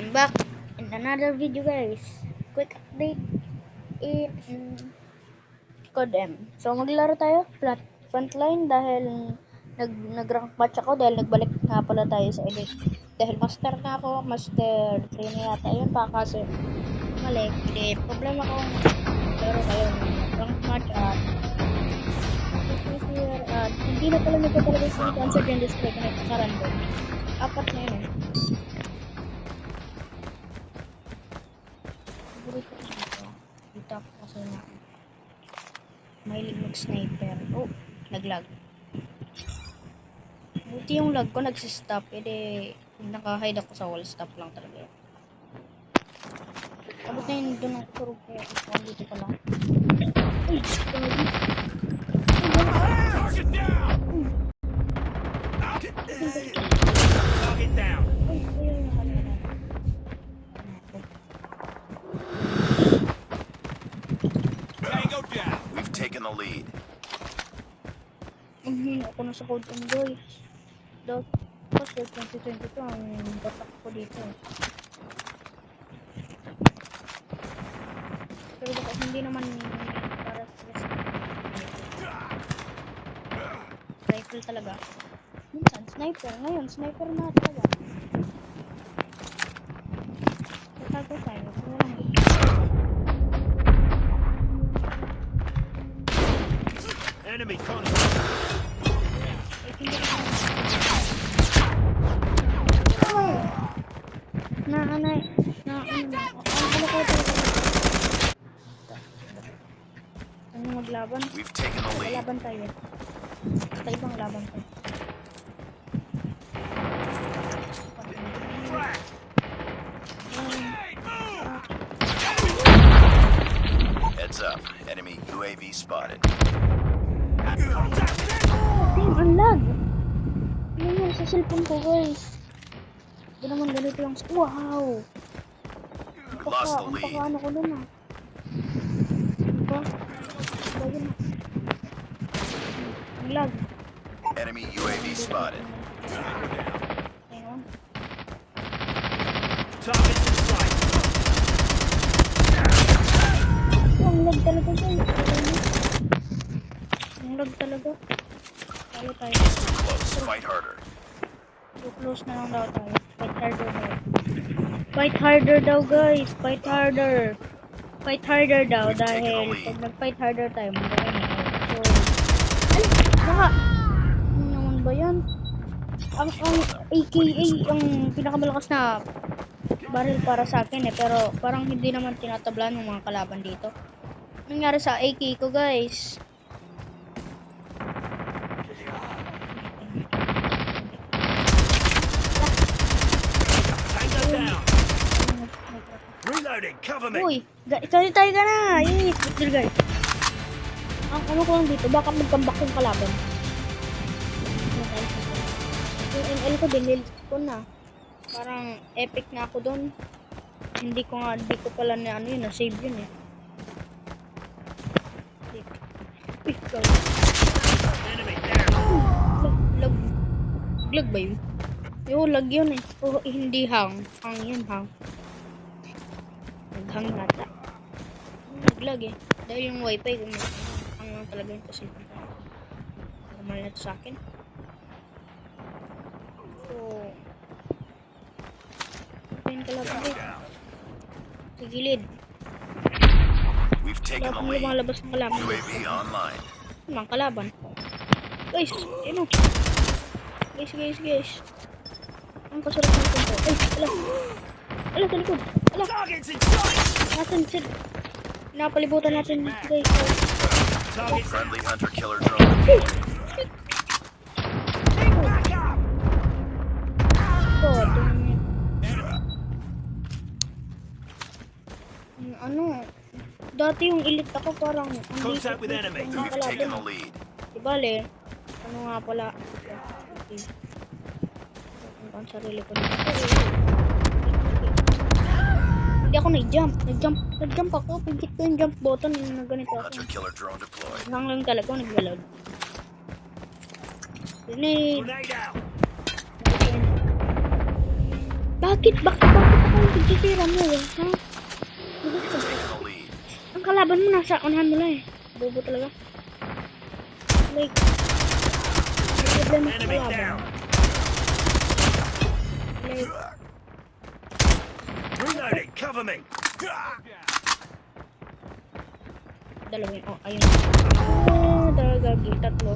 I'm back in another video, guys. Quick update in Codem. So maglaro tayo frontline dahil nag-rank match ako dahil nagbalik nga pala tayo sa elite. Dahil master na ako, master 3 na yata yun pa kasi mali. Hindi problema kung laro kayo ng rank match at hindi na pala nagtatalaga sa cancer yung display kung nagkaka-random. 4 na yun. Favorito ko dito. Dito ako kasi na mahilig mag-sniper. Oh, naglag. Buti yung lag ko nagsistop. Naka-hide ako sa wall, stop lang talaga. Abot na yun doon ang turog ko. Dito pala. Ay, Target down. Tango down. We've taken the lead. Ako na sa code on, guys. Kasi 2022 ang batak ko dito. Pero baka hindi naman para sa rifle talaga. Minsan sniper, ngayon sniper na talaga. Tatago tayo. Enemy contact. Maglaban. We've taken the lead. Laban tayo. Basta ibang laban tayo. Heads up. Enemy UAV spotted. Damn, ang lag! Ano yan sa cellphone ko, guys? Hindi naman ganito yung... Wow! Lost the lead. Ano ko dun Diba? Ayun na. Ang lag. Enemy UAV spotted. Ayun. Target in sight. Ang lag talaga, guys. Ang lag talaga. Talo tayo. Too close. Fight harder. Too close na lang daw tayo. Fight harder daw. Fight harder daw, guys. Fight harder. Fight harder daw dahil pag nag-fight harder tayo, magaling na. So, ay, baka, ano naman ba yan? Ang AKA, ang pinakamalakas na baril para sa akin pero parang hindi naman tinatablan ng mga kalaban dito. Nangyari sa AK ko, guys. Tango down. Reloading. Cover me. Uy, tayo ka na. Yes, good guys. Ang ano ko lang dito, baka mag-comeback yung kalaban. Yung ML ko, dinil ko na. Parang epic na ako doon. Hindi ko pala na ano yun, na-save yun eh. Uy, go. Enemy down. Lag ba yun? Yung lag yun eh. Oh, hindi hang. Hang yun, hang. Naghang nata. Naglag eh. Dahil yung wifi, hang lang talaga yun kasi normal na ito sa akin. So, yun kalaban eh. Sa gilid. We've taken the Kung lead. lumalabas ng kalaban. UAV online. Mga kalaban. Guys, ano? Guys. Ang kasarap natin to. Ay, ala, sa likod. Ala, Targets in sight. napalibutan natin guys. Targets. Friendly hunter-killer drone deployed. Back up. God, ano? Dati yung elite ako parang Contact with enemy. We've taken the lead. Dibale, ano nga pala? Okay. Ang sarili ko dito. Hindi ako nag-jump ako. Pagkit ko yung jump button na ganito ako. Hunter-killer drone deployed. Lang talaga ako nag-reload. Grenade! Grenade out. Bakit ako yung pagtitira mo? Ha? Bakit ka? Taking the lead. Ang kalaban mo nasa unahan mo lang eh. Bobo talaga. Like, may problema sa Enemy kalaban. down. Like, Reloading. Cover me. dalawin. Oh, ayun. Talaga, tatlo.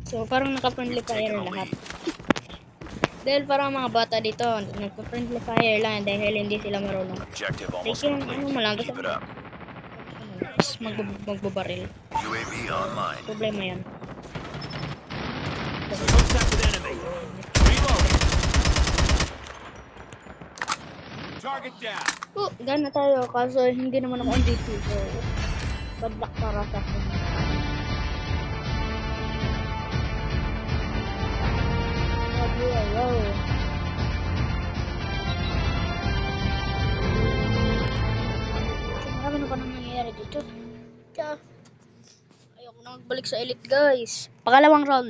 So, parang naka-friendly We've taken fire the lahat. lead. Dahil parang mga bata dito, nagpa-friendly fire lang dahil hindi sila marunong. Objective almost Like yung complete. ano mo lang, Keep it up. Tapos magbabaril. UAV online. Problema yan. Contact with enemy. Reloading. Target down. Oh, gana tayo kaso hindi naman ako MVP. So, bad luck para sa akin. Wow. Marami na pa nang nangyayari dito. Kaya, ayoko na magbalik sa elite guys. Pangalawang round.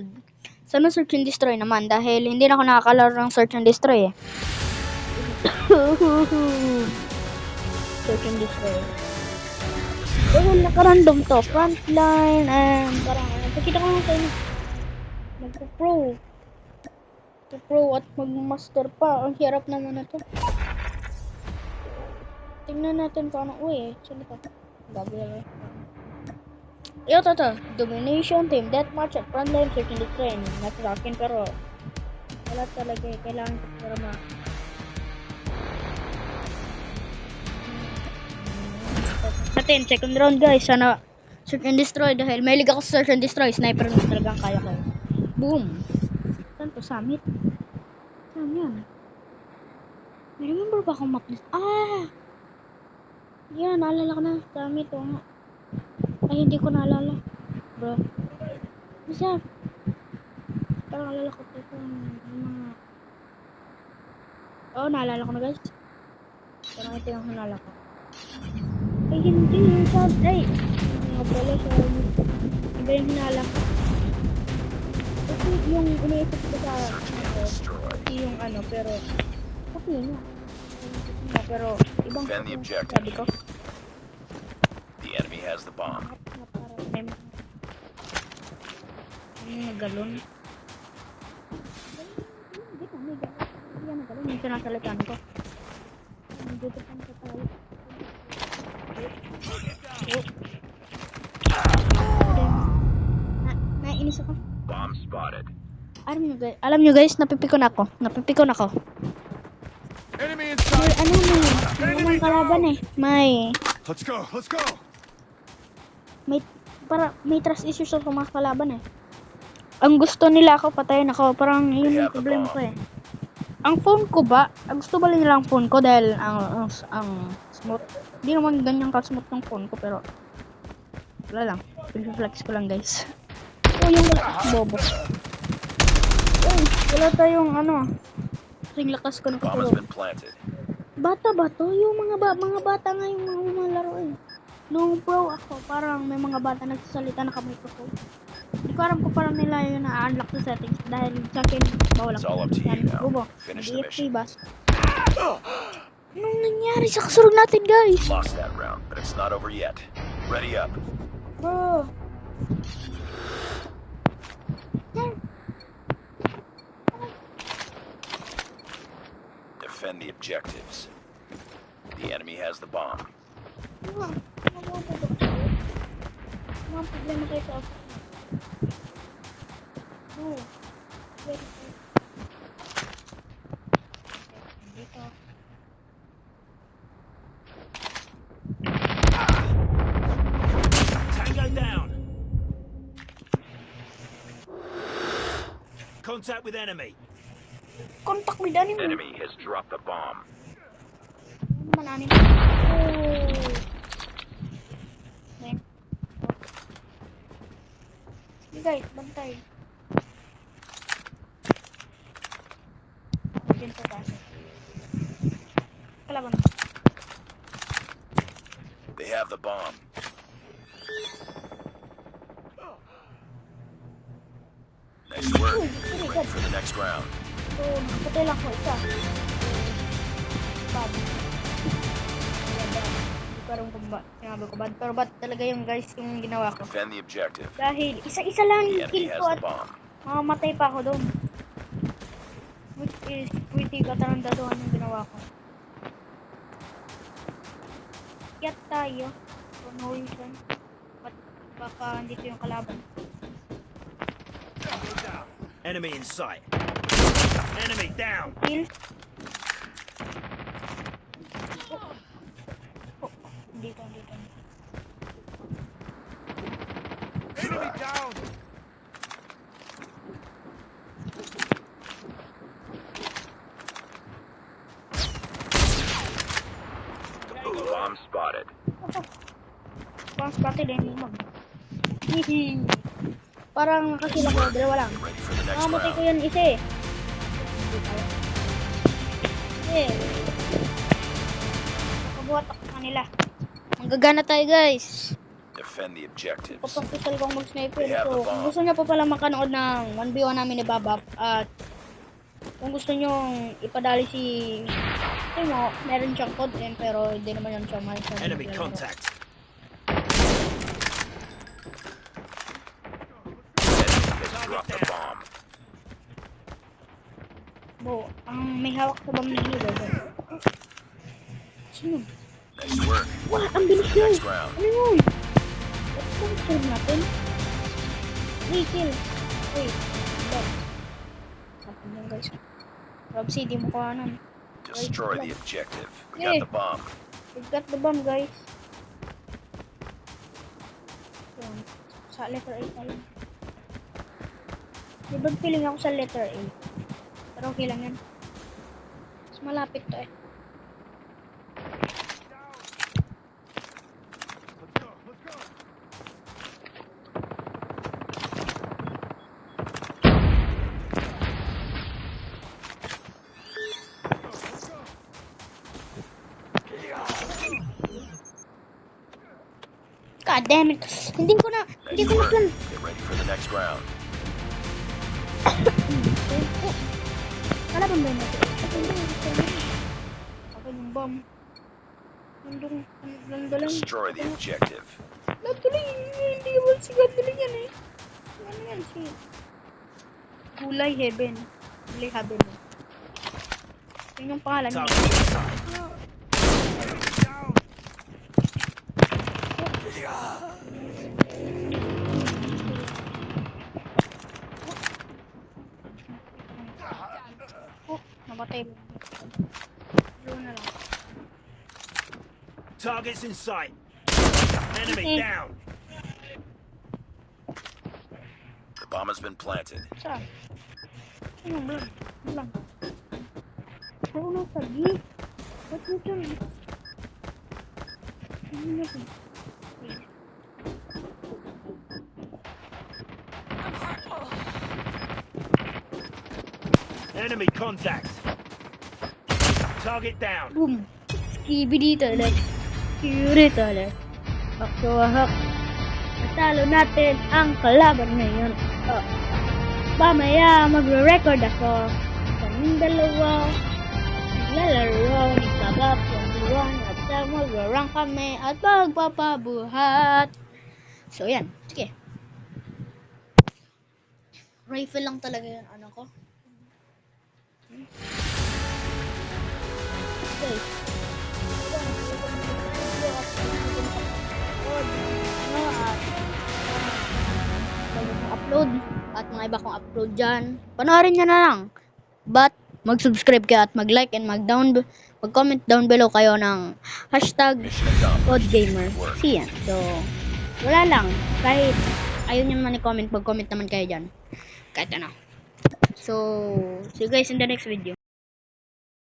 Sana search and destroy naman dahil hindi na ako nakakalaro ng search and destroy eh. Search and destroy. Dahil naka-random to. Frontline and parang nakikita ko lang sa inyo. Magpo-pro. Pro at mag-master pa. Ang hirap naman na to. Tingnan natin kung ano. Uy, saan ito? Gabi lang. Ito. Domination, team deathmatch at frontline search and destroy. Nasa sa akin pero wala talaga eh. Kailangan ko para natin, second round guys. Sana search and destroy dahil may liga ako sa search and destroy. Sniper na talagang kaya ko. Boom! Saan to? Summit? Saan yan? May remember ba akong map list? Yan, naalala ko na. Summit o nga. Ay, hindi ko naalala. Bro. Bisa. Parang naalala ko ito. Mga... Oh, naalala ko na guys. Parang ito yung naalala ko. Ay, hindi yung sad. Ay! Mga pala sa... Iba yung naalala ko. Kasi yung iniisip ko sa... Destroy. yung ano, pero... Kasi yun nga. Pero, ibang... Defend the objective. Sabi ko. The enemy has the bomb. Na parang may... May galon. Hindi ka, may galon. Hindi yan, galon. Yung sinasalitan ko. Dito pa sa tayo. Naiinis ako. Bomb spotted. Alam nyo guys, napipikon ako. Enemy May inside. ano may kalaban eh. Let's go. Let's go. May trust issues sa mga kalaban eh. Ang gusto nila ako, patayin ako. Parang yun yung problema ko eh. Ang phone ko ba, gusto ba nila ang phone ko dahil ang smooth. Hindi naman ganyan ka-smooth ng phone ko pero wala lang. Pinflex ko lang guys. Oh, yung bobo. Oh, wala tayong ano. Kasing lakas ko na Bomb has kapulog. been planted. Bata ba to? Yung mga bata nga yung mga laro eh. Nung pro ako, parang may mga bata nagsasalita na kamay ko. Hindi ko alam kung parang nila yun na-unlock sa settings dahil sa akin, bawal It's ako. all up to you Yan, now. bobo. Finish the DFT mission. bas. Anong nangyari sa kasurog natin guys? Lost that round, but it's not over yet. Ready up. Bro. Defend the objectives. The enemy has the bomb. Mga problema kayo sa office. No. Wait. Dito. Tango down. Contact with enemy. Contact with enemy. Enemy has dropped the bomb. Mananim. Oh. Then. Sige guys, bantay. Dito tayo. Kalaban. They have the bomb. Nice work. Ready for the next round. So, nakapatay lang ko isa. Bad. Yan, bad. Hindi ko alam kung ba, sinabi ko bad. Pero bad talaga yung guys yung ginawa ko. Defend the objective. Dahil isa-isa lang The yung enemy kill has ko the at bomb. mamamatay pa ako doon. Which is pretty katarandaduhan yung ginawa ko. Get tayo. For no reason. Baka andito yung kalaban. Enemy in sight. Enemy down. Kill. Oh, dito. Enemy down. Bomb spotted. Pang spotted din mag. Hihi. Parang nakasila ko, dalawa lang. Get ready for the next Nakamatay ko round. yan isa eh. Eh. Nakabuhat ako sa kanila. Manggagana tayo guys. Defend the objectives. Papagkusal kong mag-sniper. They have So, the kung bomb. gusto nyo pa pala makanood ng 1v1 namin ni Babap at kung gusto nyo ipadali si Timo, meron siyang content pero hindi naman yan siya mahal sa Enemy naglalaro. contact. Enemy has dropped the bomb. Bo, ang may hawak sa bomb ni Hero. Sino? Nice work. Wah, ang Ready bilis for the yun! next round. Ano yun? Ba't ba ang kill natin? 3 kill. Wait, Bob. Sapin yan guys. Robsy, di mo kawanan. Destroy the objective. We Eh. got the bomb. We got the bomb guys. Yan. Sa letter A tayo. Di ba feeling ako sa letter A? Pero okay lang yan. Mas malapit to eh. God damn it. Hindi ko na Nice work. plan. Get ready for the next round. Oh. Kalaban ba yun natin? Ako yung bomb. Nandun. Destroy the objective. Natuloy. Hindi naman si Gandaling yan eh. Ano yan si Gulay Heaven. Gulay Heaven. Yun yung pangalan niya. Target in sight. Oh, namatay. Yun na lang. Targets in sight. Enemy down. The bomb has been planted. Saan? Ano lang? Ano lang? Ako na sabi. Ba't mo dyan? Ano na ito? Enemy contact. Target down. Boom! Skibidi ulit. Curit ulit. Bakso-hak. Natalo natin ang kalaban ngayon. Oh. Mamaya magre-record ako. Kaming dalawa. Naglalaro. Nagsabap yung buwan. At mag-rank kami. At magpapabuhat. So yan. Sige. Rifle lang talaga yung ano ko. Okay. Upload at mga iba kong upload dyan. Panoorin nyo na lang. But, mag-subscribe kayo at mag-like and mag-comment down below kayo ng hashtag Mission accomplished. CODGamer. Good work. See yan. So, wala lang. Kahit ayaw nyo naman i-comment, mag-comment naman kayo dyan. Kahit ano. So, see you guys in the next video.